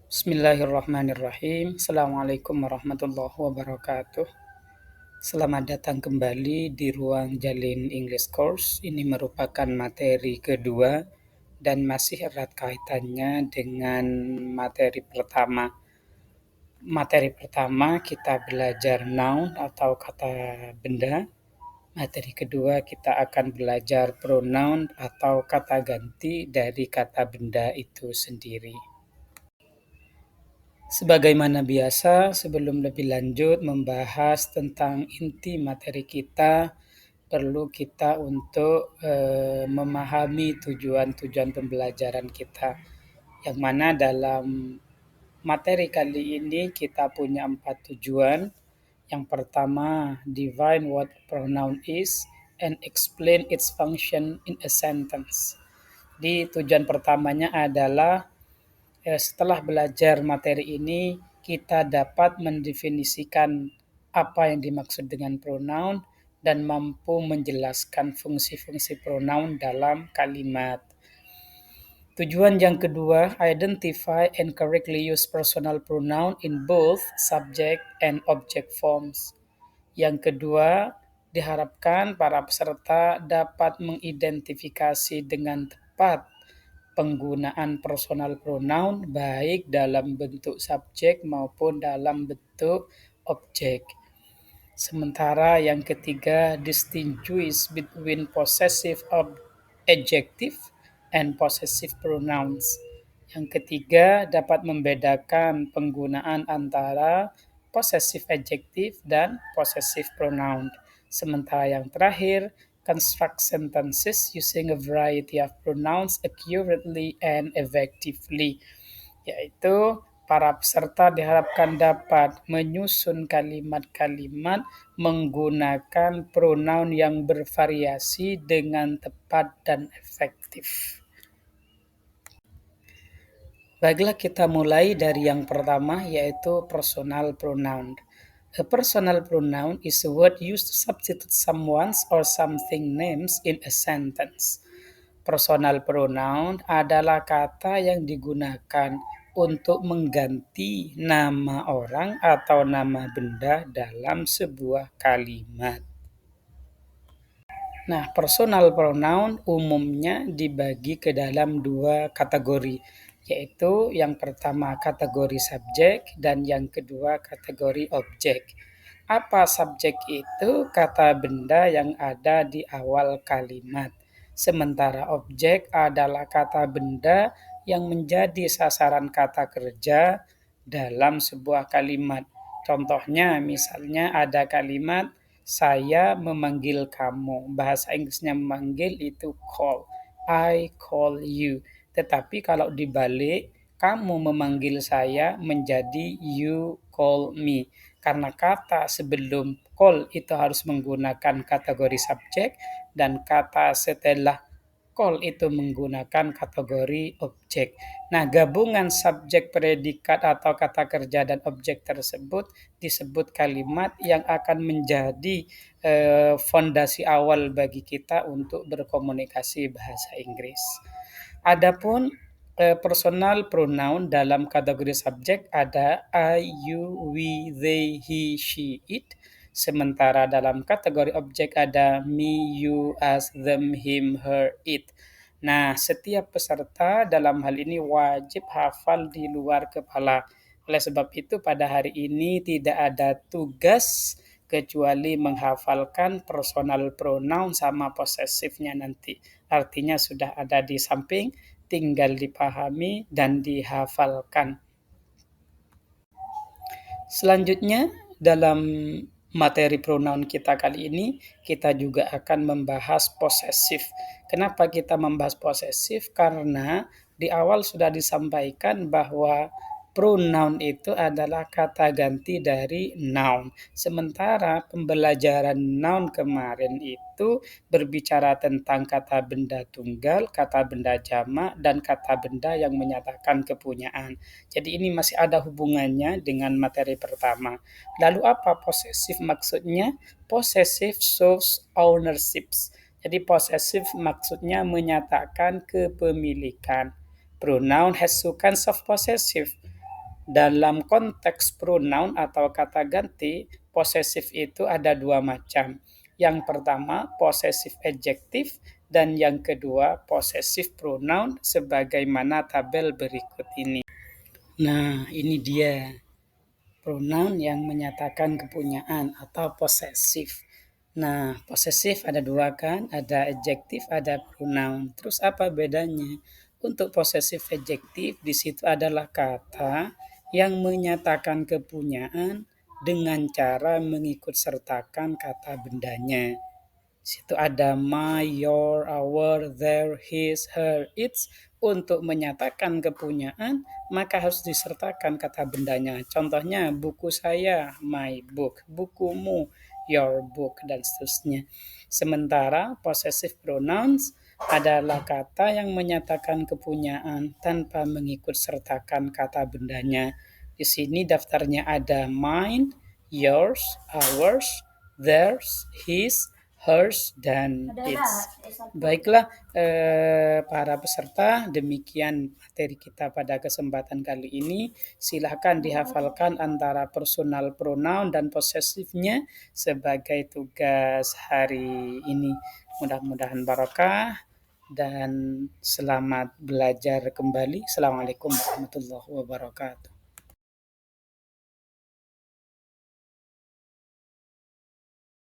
Bismillahirrahmanirrahim. Assalamualaikum warahmatullahi wabarakatuh. Selamat datang kembali di ruang Jalin English Course. Ini merupakan materi kedua dan masih erat kaitannya dengan materi pertama. Materi pertama kita belajar noun atau kata benda. Materi kedua kita akan belajar pronoun atau kata ganti dari kata benda itu sendiri. Sebagaimana biasa, sebelum lebih lanjut membahas tentang inti materi kita, perlu kita untuk memahami tujuan-tujuan pembelajaran kita. Yang mana dalam materi kali ini kita punya 4 tujuan. Yang pertama, define what pronoun is and explain its function in a sentence. Di tujuan pertamanya adalah setelah belajar materi ini, kita dapat mendefinisikan apa yang dimaksud dengan pronoun dan mampu menjelaskan fungsi-fungsi pronoun dalam kalimat. Tujuan yang kedua, identify and correctly use personal pronoun in both subject and object forms. Yang kedua, diharapkan para peserta dapat mengidentifikasi dengan tepat penggunaan personal pronoun baik dalam bentuk subjek maupun dalam bentuk objek. Sementara yang ketiga, distinguish between possessive adjective and possessive pronouns. Yang ketiga, dapat membedakan penggunaan antara possessive adjective dan possessive pronoun. Sementara yang terakhir, construct sentences using a variety of pronouns accurately and effectively, yaitu para peserta diharapkan dapat menyusun kalimat-kalimat menggunakan pronoun yang bervariasi dengan tepat dan efektif. Baiklah, kita mulai dari yang pertama, yaitu personal pronoun. A personal pronoun is a word used to substitute someone's or something names in a sentence. Personal pronoun adalah kata yang digunakan untuk mengganti nama orang atau nama benda dalam sebuah kalimat. Nah, personal pronoun umumnya dibagi ke dalam dua kategori, yaitu yang pertama kategori subjek dan yang kedua kategori objek. Apa subjek itu? Kata benda yang ada di awal kalimat. Sementara objek adalah kata benda yang menjadi sasaran kata kerja dalam sebuah kalimat. Contohnya, misalnya ada kalimat saya memanggil kamu. Bahasa Inggrisnya memanggil itu call. I call you. Tetapi kalau dibalik, kamu memanggil saya menjadi you call me. Karena kata sebelum call itu harus menggunakan kategori subjek dan kata setelah call itu menggunakan kategori objek. Nah, gabungan subjek, predikat atau kata kerja dan objek tersebut disebut kalimat yang akan menjadi fondasi awal bagi kita untuk berkomunikasi bahasa Inggris. Adapun personal pronoun dalam kategori subjek ada I, you, we, they, he, she, it. Sementara dalam kategori objek ada me, you, us, them, him, her, it. Nah, setiap peserta dalam hal ini wajib hafal di luar kepala. Oleh sebab itu pada hari ini tidak ada tugas kecuali menghafalkan personal pronoun sama posesifnya nanti. Artinya sudah ada di samping, tinggal dipahami dan dihafalkan. Selanjutnya, dalam materi pronoun kita kali ini, kita juga akan membahas posesif. Kenapa kita membahas posesif? Karena di awal sudah disampaikan bahwa pronoun itu adalah kata ganti dari noun. Sementara pembelajaran noun kemarin itu berbicara tentang kata benda tunggal, kata benda jamak, dan kata benda yang menyatakan kepunyaan. Jadi ini masih ada hubungannya dengan materi pertama. Lalu apa possessive maksudnya? Possessive shows ownership. Jadi possessive maksudnya menyatakan kepemilikan. Pronoun has two kinds of possessive. Dalam konteks pronoun atau kata ganti, posesif itu ada dua macam. Yang pertama, posesif adjektif, dan yang kedua, posesif pronoun sebagaimana tabel berikut ini. Nah, ini dia pronoun yang menyatakan kepunyaan atau posesif. Nah, posesif ada dua kan, ada adjektif, ada pronoun. Terus apa bedanya? Untuk posesif adjektif di situ adalah kata yang menyatakan kepunyaan dengan cara mengikut sertakan kata bendanya. Situ ada my, your, our, their, his, her, its. Untuk menyatakan kepunyaan, maka harus disertakan kata bendanya. Contohnya, buku saya, my book. Bukumu, your book, dan seterusnya. Sementara possessive pronouns adalah kata yang menyatakan kepunyaan tanpa mengikut sertakan kata bendanya. Di sini daftarnya ada mine, yours, ours, theirs, his, hers, dan its. Baiklah, para peserta, demikian materi kita pada kesempatan kali ini. Silahkan dihafalkan antara personal pronoun dan posesifnya sebagai tugas hari ini. Mudah-mudahan barokah dan selamat belajar kembali. Assalamualaikum warahmatullahi wabarakatuh.